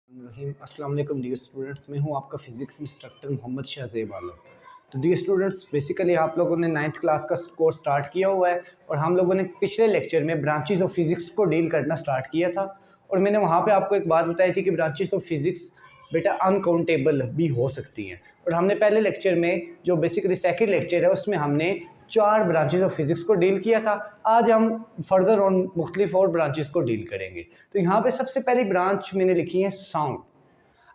अस्सलाम वालेकुम dear students, मैं हूं आपका फ़िज़िक्स इंस्ट्रक्टर मोहम्मद शाहज़ेब आलम। तो डियर स्टूडेंट्स, बेसिकली आप लोगों ने 9th क्लास का कोर्स स्टार्ट किया हुआ है और हम लोगों ने पिछले लेक्चर में ब्रांचेस ऑफ फ़िज़िक्स को डील करना स्टार्ट किया था और मैंने वहां पे आपको एक बात बताई थी कि ब्रांचेस ऑफ फ़िज़िक्स बेटा अनकाउंटेबल भी हो सकती हैं। और हमने पहले लेक्चर में जो बेसिकली सेकेंड लेक्चर है उसमें हमने 4 ब्रांचेस ऑफ फिज़िक्स को डील किया था। आज हम फर्दर ऑन मुख्तलिफ और ब्रांचेस को डील करेंगे। तो यहाँ पे सबसे पहली ब्रांच मैंने लिखी है साउंड।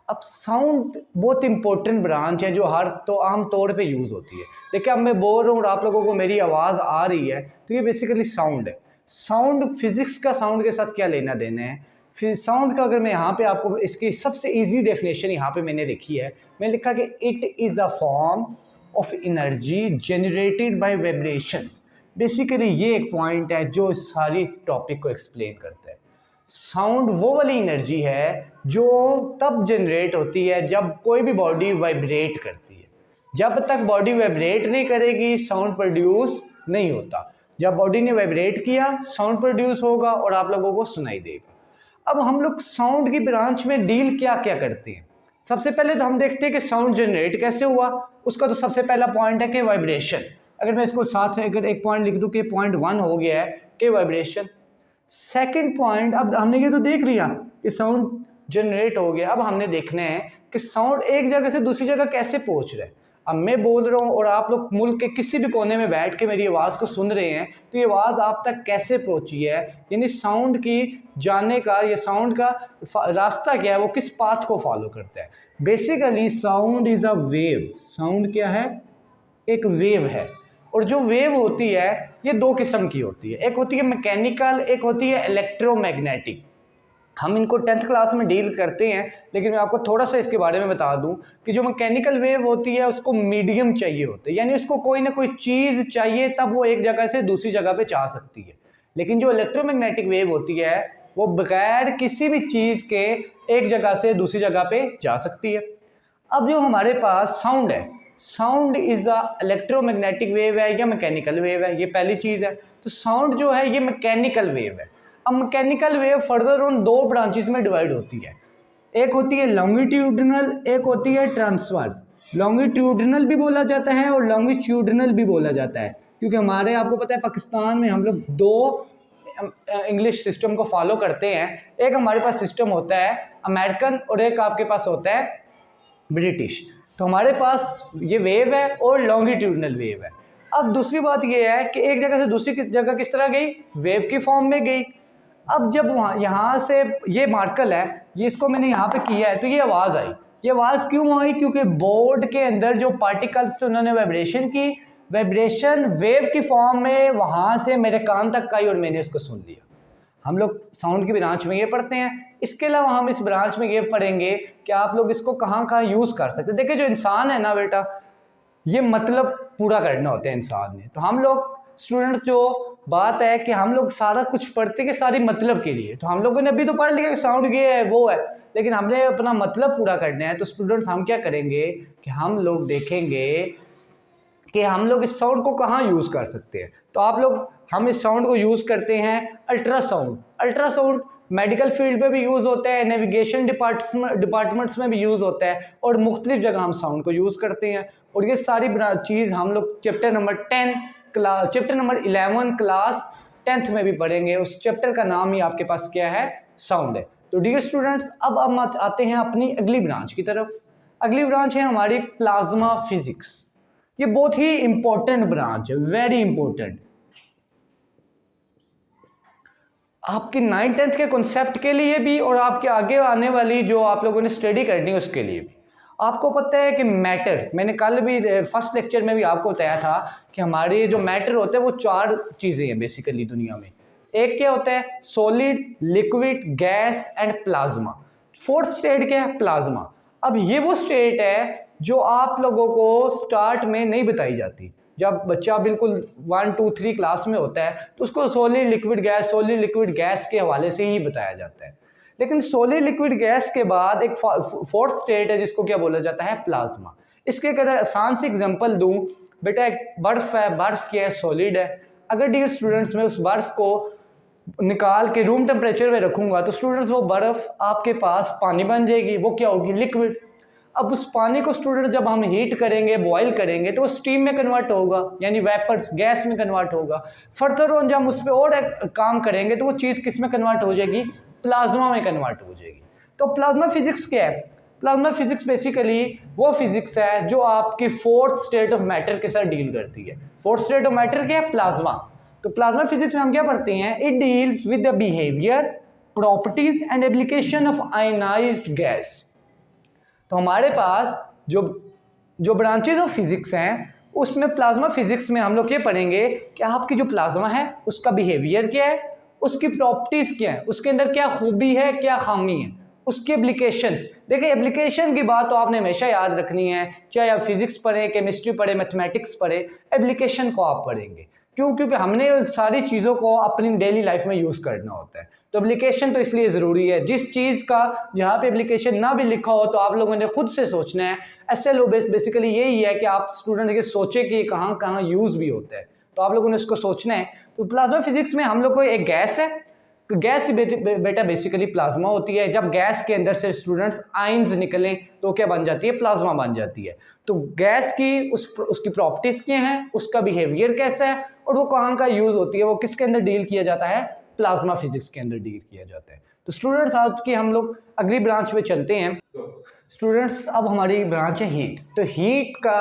अब साउंड बहुत इंपॉर्टेंट ब्रांच है जो हर तो आम तौर पे यूज़ होती है। देखिए अब मैं बोल रहा हूँ और आप लोगों को मेरी आवाज़ आ रही है तो ये बेसिकली साउंड है। साउंड फिज़िक्स का साउंड के साथ क्या लेना देना है। फिर साउंड का अगर मैं यहाँ पे आपको इसकी सबसे इजी डेफिनेशन यहाँ पे मैंने लिखी है, मैंने लिखा कि it is a form of energy generated by vibrations. Basically ये एक पॉइंट है जो सारी टॉपिक को एक्सप्लेन करता है। साउंड वो वाली एनर्जी है जो तब जनरेट होती है जब कोई भी बॉडी वाइब्रेट करती है। जब तक बॉडी वाइब्रेट नहीं करेगी साउंड प्रोड्यूस नहीं होता। जब बॉडी ने वाइब्रेट किया साउंड प्रोड्यूस होगा और आप लोगों को सुनाई देगा। अब हम लोग साउंड की ब्रांच में डील क्या क्या करते हैं। सबसे पहले तो हम देखते हैं कि साउंड जनरेट कैसे हुआ। उसका तो सबसे पहला पॉइंट है कि वाइब्रेशन। अगर मैं इसको साथ अगर एक पॉइंट लिख दूं कि पॉइंट 1 हो गया है कि वाइब्रेशन। सेकेंड पॉइंट, अब हमने ये तो देख लिया कि साउंड जनरेट हो गया। अब हमने देखना है कि साउंड एक जगह से दूसरी जगह कैसे पहुंच रहा है। अब मैं बोल रहा हूँ और आप लोग मुल्क के किसी भी कोने में बैठ के मेरी आवाज़ को सुन रहे हैं तो ये आवाज़ आप तक कैसे पहुंची है, यानी साउंड की जाने का या साउंड का रास्ता क्या है, वो किस पाथ को फॉलो करता है। Basically sound is a wave. Sound क्या है? एक वेव है। और जो वेव होती है ये 2 किस्म की होती है, एक होती है मैकेनिकल, एक होती है इलेक्ट्रोमैग्नेटिक। हम इनको 10th क्लास में डील करते हैं, लेकिन मैं आपको थोड़ा सा इसके बारे में बता दूं कि जो मैकेनिकल वेव होती है उसको मीडियम चाहिए होता है, यानी उसको कोई ना कोई चीज़ चाहिए तब वो एक जगह से दूसरी जगह पे जा सकती है। लेकिन जो इलेक्ट्रोमैग्नेटिक वेव होती है वो बगैर किसी भी चीज़ के एक जगह से दूसरी जगह पे जा सकती है। अब जो हमारे पास साउंड है, sound is a electromagnetic wave है या मैकेनिकल वेव है, ये पहली चीज़ है। तो साउंड जो है ये मैकेनिकल वेव है। अब mechanical wave further on 2 branches में डिवाइड होती है, एक होती है लॉन्गिट्यूडनल, एक होती है ट्रांसवर्स। लॉन्गिट्यूडनल भी बोला जाता है और लॉन्गिट्यूडनल भी बोला जाता है, क्योंकि हमारे आपको पता है पाकिस्तान में हम लोग 2 इंग्लिश सिस्टम को फॉलो करते हैं। एक हमारे पास सिस्टम होता है अमेरिकन और एक आपके पास होता है ब्रिटिश। तो हमारे पास ये वेव है और लॉन्गिट्यूडनल वेव है। अब दूसरी बात ये है कि एक जगह से दूसरी जगह किस तरह गई, वेव की फॉर्म में गई। अब जब वहाँ यहाँ से ये मार्कल है, ये इसको मैंने यहाँ पे किया है तो ये आवाज़ आई। ये आवाज़ क्यों आई? क्योंकि बोर्ड के अंदर जो पार्टिकल्स थे उन्होंने वाइब्रेशन की, वाइब्रेशन वेव की फॉर्म में वहाँ से मेरे कान तक आई और मैंने उसको सुन लिया। हम लोग साउंड की ब्रांच में ये पढ़ते हैं। इसके अलावा हम इस ब्रांच में ये पढ़ेंगे कि आप लोग इसको कहाँ कहाँ यूज़ कर सकते हैं। देखिए जो इंसान है ना बेटा, ये मतलब पूरा करना होता है इंसान ने। तो हम लोग स्टूडेंट्स जो बात है कि हम लोग सारा कुछ पढ़ते कि सारी मतलब के लिए, तो हम लोगों ने अभी तो पढ़ लिया कि साउंड ये है वो है, लेकिन हमने अपना मतलब पूरा करना है। तो स्टूडेंट्स हम क्या करेंगे कि हम लोग देखेंगे कि हम लोग इस साउंड को कहाँ यूज़ कर सकते हैं। तो आप लोग, हम इस साउंड को यूज़ करते हैं अल्ट्रासाउंड। अल्ट्रासाउंड मेडिकल फील्ड में भी यूज़ होता है, नेविगेशन डिपार्टमेंट्स में भी यूज़ होता है और मुख्तलिफ जगह हम साउंड को यूज़ करते हैं। और ये सारी चीज़ हम लोग चैप्टर नंबर 11 क्लास 10th में भी पढ़ेंगे। उस चैप्टर का नाम ही आपके पास क्या है? साउंड है। तो डियर स्टूडेंट्स, अब हम आते हैं अपनी अगली ब्रांच की तरफ। अगली ब्रांच है हमारी प्लाज्मा फिजिक्स। ये बहुत ही इंपॉर्टेंट ब्रांच है, वेरी इंपॉर्टेंट। आपके 9th-10th के कॉन्सेप्ट के लिए भी और आपके आगे आने वाली जो आप लोगों ने स्टडी करनी है उसके लिए भी। आपको पता है कि मैटर, मैंने कल भी फर्स्ट लेक्चर में भी आपको बताया था कि हमारे जो मैटर होते हैं वो 4 चीज़ें हैं बेसिकली दुनिया में। एक क्या होता है? Solid, liquid, gas and plasma. 4th state क्या है? प्लाज्मा। अब ये वो स्टेट है जो आप लोगों को स्टार्ट में नहीं बताई जाती। जब बच्चा बिल्कुल 1 2 3 क्लास में होता है तो उसको सॉलिड लिक्विड गैस के हवाले से ही बताया जाता है। लेकिन सॉलिड लिक्विड गैस के बाद एक 4th स्टेट है जिसको क्या बोला जाता है? प्लाज्मा। इसके अगर आसान से एग्जांपल दूं, बेटा एक बर्फ है, बर्फ क्या है? सॉलिड है। अगर डियर स्टूडेंट्स मैं उस बर्फ को निकाल के रूम टेम्परेचर में रखूंगा तो स्टूडेंट्स वो बर्फ़ आपके पास पानी बन जाएगी, वो क्या होगी, लिक्विड। अब उस पानी को स्टूडेंट जब हम हीट करेंगे, बॉईल करेंगे, तो वो स्टीम में कन्वर्ट होगा, यानी वेपर्स, गैस में कन्वर्ट होगा। फर्दर ऑन जब हम उस पर और काम करेंगे तो वो चीज़ किस में कन्वर्ट हो जाएगी, प्लाज्मा में कन्वर्ट हो जाएगी। तो प्लाज्मा फिजिक्स क्या है? प्लाज्मा फिजिक्स बेसिकली वो फिजिक्स है जो आपकी फोर्थ स्टेट ऑफ मैटर के साथ डील करती है। फोर्थ स्टेट ऑफ मैटर क्या है? प्लाज्मा। तो प्लाज्मा फिजिक्स में हम क्या पढ़ते हैं? It deals with the behaviour, properties and application of ionised gas. तो हमारे पास जो जो ब्रांचेज ऑफ फिजिक्स हैं उसमें प्लाज्मा फिजिक्स में हम लोग ये पढ़ेंगे कि आपकी जो प्लाज्मा है उसका बिहेवियर क्या है, उसकी प्रॉपर्टीज क्या है, उसके अंदर क्या खूबी है, क्या खामी है, उसकी एप्लीकेशंस। देखिए एप्लीकेशन की बात तो आपने हमेशा याद रखनी है, चाहे आप फिजिक्स पढ़ें, केमिस्ट्री पढ़ें, मैथमेटिक्स पढ़ें, एप्लीकेशन को आप पढ़ेंगे। क्यों? क्योंकि हमने सारी चीज़ों को अपनी डेली लाइफ में यूज़ करना होता है। तो एप्लीकेशन तो इसलिए ज़रूरी है। जिस चीज़ का यहाँ पे एप्लीकेशन ना भी लिखा हो तो आप लोगों ने खुद से सोचना है। SLO बेसिकली यही है कि आप स्टूडेंट ये सोचे कि कहाँ कहाँ यूज़ भी होता है, तो आप लोगों ने उसको सोचना है। तो प्लाज्मा फिजिक्स में हम लोग को एक गैस है, तो गैस बेटा बेसिकली प्लाज्मा होती है। जब गैस के अंदर से स्टूडेंट्स आयंस निकलें तो क्या बन जाती है? प्लाज्मा बन जाती है। तो गैस की उसकी प्रॉपर्टीज़ क्या हैं, उसका बिहेवियर कैसा है और वो कहाँ का यूज़ होती है, वो किसके अंदर डील किया जाता है? प्लाज्मा फिजिक्स के अंदर डील किया जाता है। तो स्टूडेंट्स आज की हम लोग अगली ब्रांच में चलते हैं। स्टूडेंट्स अब हमारी ब्रांच है हीट। तो हीट का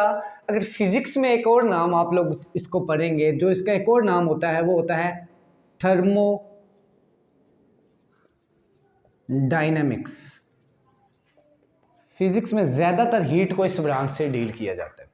अगर फिजिक्स में एक और नाम आप लोग इसको पढ़ेंगे, जो इसका एक और नाम होता है वो होता है थर्मोडायनेमिक्स। फिजिक्स में ज़्यादातर हीट को इस ब्रांच से डील किया जाता है।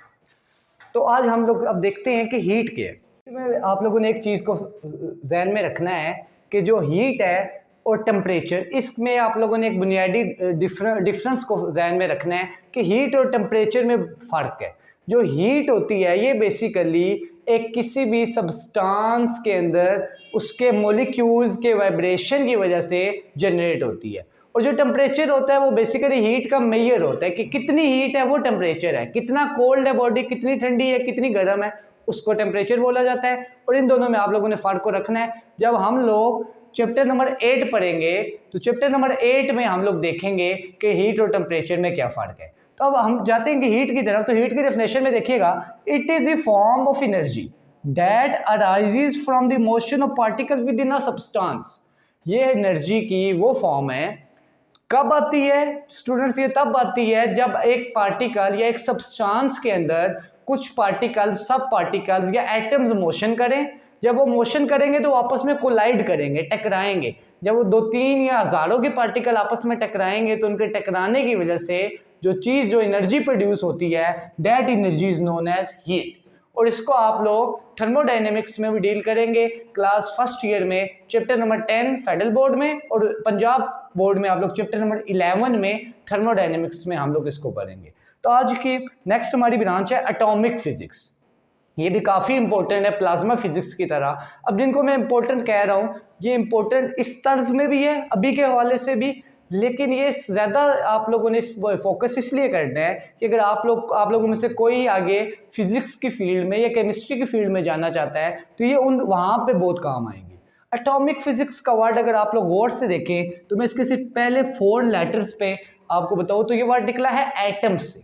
तो आज हम लोग अब देखते हैं कि हीट क्या है। आप लोगों ने एक चीज़ को जहन में रखना है कि जो हीट है और टेम्परेचर, इसमें आप लोगों ने एक बुनियादी डिफरेंस को जहन में रखना है कि हीट और टेम्परेचर में फ़र्क है। जो हीट होती है ये बेसिकली एक किसी भी सब्सटेंस के अंदर उसके मॉलिक्यूल्स के वाइब्रेशन की वजह से जनरेट होती है। और जो टेम्परेचर होता है वो बेसिकली हीट का मेजर होता है कि कितनी हीट है, वो टेम्परेचर है। कितना कोल्ड है बॉडी, कितनी ठंडी है, कितनी गर्म है, उसको टेम्परेचर बोला जाता है। और इन दोनों में आप लोगों ने फ़र्क को रखना है। जब हम लोग चैप्टर नंबर 8 पढ़ेंगे तो चैप्टर नंबर 8 में हम लोग देखेंगे कि हीट और टेम्परेचर में क्या फ़र्क है। तो अब हम जाते हैं कि हीट की तरफ। तो हीट की डेफिनेशन में देखिएगा, it is the form of energy that arises from the motion of particle with in a substance. ये एनर्जी की वो फॉर्म है, कब आती है स्टूडेंट्स? ये तब आती है जब एक पार्टिकल या एक सब्सटेंस के अंदर कुछ पार्टिकल, सब पार्टिकल्स या एटम्स मोशन करें। जब वो मोशन करेंगे तो आपस में कोलाइड करेंगे, टकराएंगे। जब वो 2-3 या हज़ारों के पार्टिकल आपस में टकराएंगे तो उनके टकराने की वजह से जो चीज़, जो एनर्जी प्रोड्यूस होती है, that energy is known as heat. और इसको आप लोग थर्मोडायनेमिक्स में भी डील करेंगे क्लास फर्स्ट ईयर में, चैप्टर नंबर 10 फेडरल बोर्ड में, और पंजाब बोर्ड में आप लोग चैप्टर नंबर 11 में थर्मोडायनेमिक्स में हम लोग इसको पढ़ेंगे। तो आज की नेक्स्ट हमारी ब्रांच है एटॉमिक फिजिक्स। ये भी काफ़ी इंपॉर्टेंट है प्लाज्मा फिजिक्स की तरह। अब जिनको मैं इंपॉर्टेंट कह रहा हूँ, ये इंपॉर्टेंट इस तर्ज में भी है अभी के हवाले से भी, लेकिन ये ज़्यादा आप लोगों ने फोकस इसलिए करना है कि अगर आप लोगों में से कोई आगे फिजिक्स की फील्ड में या केमिस्ट्री की फील्ड में जाना चाहता है तो ये वहाँ पे बहुत काम आएंगी। एटॉमिक फिजिक्स का वर्ड अगर आप लोग गौर से देखें तो मैं इसके सिर्फ पहले 4 लेटर्स पे आपको बताऊँ तो ये वर्ड निकला है एटम से।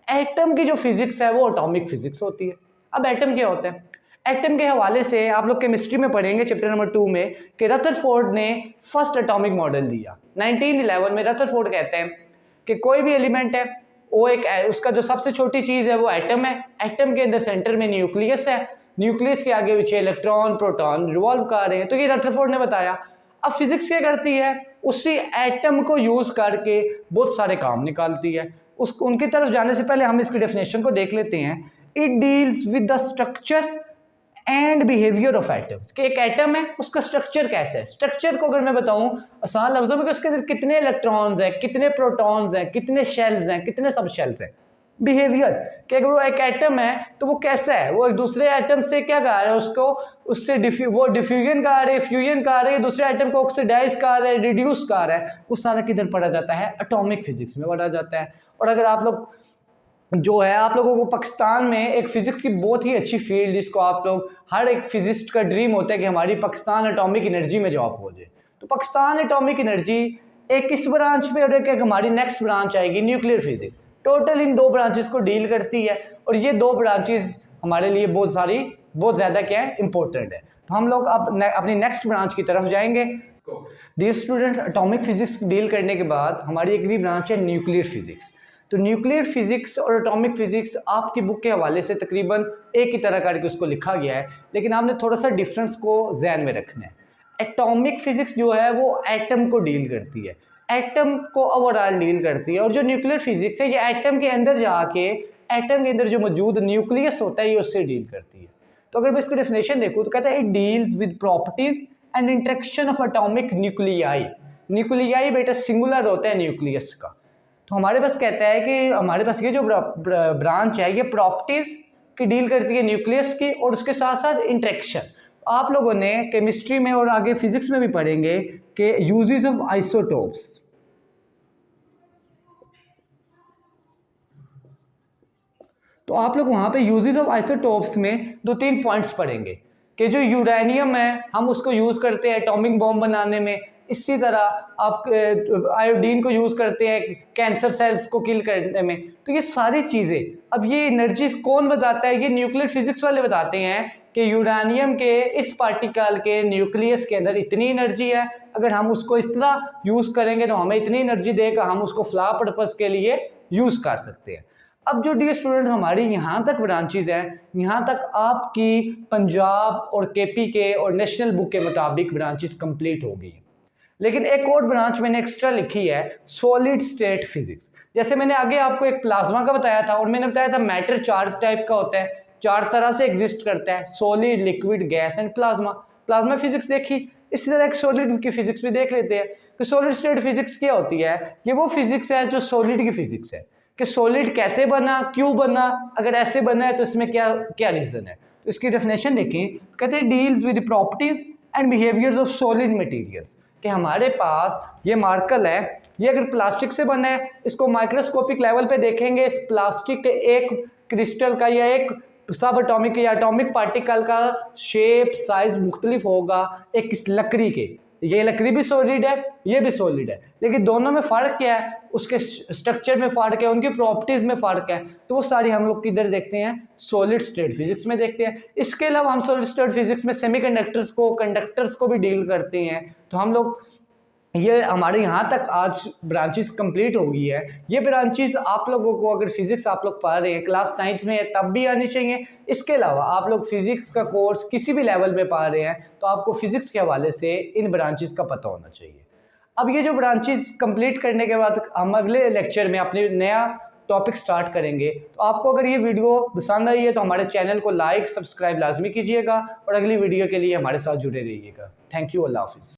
एटम की जो फिजिक्स है वो एटॉमिक फिजिक्स होती है। अब एटम क्या होता है? एटम के हवाले से आप लोग केमिस्ट्री में पढ़ेंगे चैप्टर नंबर 2 में कि रदरफोर्ड ने फर्स्ट एटॉमिक मॉडल दिया 1911 में। रदरफोर्ड कहते हैं कि कोई भी एलिमेंट है वो एक, उसका जो सबसे छोटी चीज़ है वो एटम है। एटम के अंदर सेंटर में न्यूक्लियस है, न्यूक्लियस के आगे पीछे इलेक्ट्रॉन, प्रोटॉन रिवॉल्व कर रहे हैं। तो ये रदरफोर्ड ने बताया। अब फिजिक्स क्या करती है? उसी एटम को यूज़ करके बहुत सारे काम निकालती है। उनकी तरफ जाने से पहले हम इसकी डेफिनेशन को देख लेते हैं। It deals with the structure and behaviour of atoms. कि एक एटम है उसका स्ट्रक्चर कैसा है। स्ट्रक्चर को अगर मैं बताऊं आसान लफ्जों में कि उसके अंदर कितने इलेक्ट्रॉन्स हैं, कितने प्रोटॉन्स हैं, कितने शेल्स हैं, कितने सब शेल्स हैं। बिहेवियर कि अगर वो एक एटम है तो वो कैसा है, वो एक दूसरे एटम से क्या कर रहा है, उसको उससे वो डिफ्यूजन कर रहे हैं, फ्यूजन कर रहे हैं, दूसरे एटम को ऑक्सीडाइज कर रहे हैं, रिड्यूस कर रहा है। वो सारा किधर पढ़ा जाता है? एटॉमिक फिजिक्स में पढ़ा जाता है। और अगर आप लोग जो है आप लोगों को पाकिस्तान में एक फ़िज़िक्स की बहुत ही अच्छी फील्ड, जिसको आप लोग, हर एक फिजिस्ट का ड्रीम होता है कि हमारी पाकिस्तान एटॉमिक एनर्जी में जॉब हो जाए। तो पाकिस्तान एटॉमिक एनर्जी एक इस ब्रांच में और एक हमारी नेक्स्ट ब्रांच आएगी न्यूक्लियर फिजिक्स। टोटल इन दो ब्रांचेस को डील करती है और ये दो ब्रांचेस हमारे लिए बहुत ज़्यादा क्या है, इंपॉर्टेंट है। तो हम लोग अब अपनी नेक्स्ट ब्रांच की तरफ जाएंगे। Dear student, atomic physics deal करने के बाद हमारी अगली ब्रांच है न्यूक्लियर फिजिक्स। तो न्यूक्लियर फिजिक्स और एटॉमिक फिजिक्स आपकी बुक के हवाले से तकरीबन एक ही तरह करके उसको लिखा गया है, लेकिन आपने थोड़ा सा डिफरेंस को जहन में रखना है। एटॉमिक फिजिक्स जो है वो एटम को डील करती है, एटम को ओवरऑल डील करती है, और जो न्यूक्लियर फिजिक्स है ये एटम के अंदर जाके एटम के अंदर जो मौजूद न्यूक्लियस होता है ये उससे डील करती है। तो अगर मैं इसको डेफिनेशन देखूँ तो कहता है it deals with properties and interaction of atomic nuclei. Nuclei बेटा सिंगुलर होता है न्यूक्लियस का। तो हमारे पास कहता है कि हमारे पास ये जो ब्रांच है ये प्रॉपर्टीज की डील करती है न्यूक्लियस की, और उसके साथ साथ इंटरेक्शन। आप लोगों ने केमिस्ट्री में और आगे फिजिक्स में भी पढ़ेंगे कि यूजेस ऑफ आइसोटोप्स। तो आप लोग वहाँ पे यूजेस ऑफ आइसोटोप्स में 2-3 पॉइंट्स पढ़ेंगे कि जो यूरेनियम है हम उसको यूज़ करते हैं एटॉमिक बॉम्ब बनाने में, इसी तरह आप आयोडीन को यूज़ करते हैं कैंसर सेल्स को किल करने में। तो ये सारी चीज़ें, अब ये एनर्जी कौन बताता है? ये न्यूक्लियर फिजिक्स वाले बताते हैं कि यूरेनियम के इस पार्टिकल के न्यूक्लियस के अंदर इतनी एनर्जी है, अगर हम उसको इस तरह यूज़ करेंगे तो हमें इतनी एनर्जी देगा, हम उसको फ्ला पर्पज़ के लिए यूज़ कर सकते हैं। अब जो डियर स्टूडेंट हमारी यहाँ तक ब्रांचेज हैं, यहाँ तक आपकी पंजाब और केपी के और नेशनल बुक के मुताबिक ब्रांचेस कंप्लीट हो गई। लेकिन एक और ब्रांच मैंने एक्स्ट्रा लिखी है, सॉलिड स्टेट फिजिक्स। जैसे मैंने आगे आपको एक प्लाज्मा का बताया था और मैंने बताया था मैटर 4 टाइप का होता है, 4 तरह से एग्जिस्ट करता है, solid, liquid, gas and plasma. Plasma physics देखी, इसी तरह एक सॉलिड की फिजिक्स भी देख लेते हैं कि सॉलिड स्टेट फिजिक्स क्या होती है। ये वो फिजिक्स है जो सॉलिड की फिजिक्स है, कि सॉलिड कैसे बना, क्यों बना, अगर ऐसे बना है तो इसमें क्या क्या रीज़न है। तो इसकी डेफिनेशन देखें, कहते हैं deals with properties and behaviours of solid materials. कि हमारे पास ये मार्कर है, ये अगर प्लास्टिक से बना है, इसको माइक्रोस्कोपिक लेवल पे देखेंगे, इस प्लास्टिक के एक क्रिस्टल का या एक सब एटॉमिक या एटॉमिक पार्टिकल का शेप साइज मुख्तलिफ होगा एक इस लकड़ी के। ये लकड़ी भी सॉलिड है, ये भी सॉलिड है, लेकिन दोनों में फ़र्क क्या है? उसके स्ट्रक्चर में फ़र्क है, उनकी प्रॉपर्टीज़ में फ़र्क है। तो वो सारी हम लोग किधर देखते हैं? सॉलिड स्टेट फिजिक्स में देखते हैं। इसके अलावा हम सॉलिड स्टेट फिजिक्स में सेमीकंडक्टर्स को, कंडक्टर्स को भी डील करते हैं। तो हम लोग ये हमारे यहाँ तक आज ब्रांचेस कंप्लीट हो गई है। ये ब्रांचेस आप लोगों को अगर फिजिक्स आप लोग पढ़ रहे हैं क्लास 9th में तब भी आनी चाहिए। इसके अलावा आप लोग फिजिक्स का कोर्स किसी भी लेवल पे पढ़ रहे हैं तो आपको फिजिक्स के हवाले से इन ब्रांचेस का पता होना चाहिए। अब ये जो ब्रांचेस कंप्लीट करने के बाद हम अगले लेक्चर में अपने नया टॉपिक स्टार्ट करेंगे। तो आपको अगर ये वीडियो पसंद आई है तो हमारे चैनल को लाइक सब्सक्राइब लाजमी कीजिएगा और अगली वीडियो के लिए हमारे साथ जुड़े रहिएगा। थैंक यू, अल्लाह हाफिज़।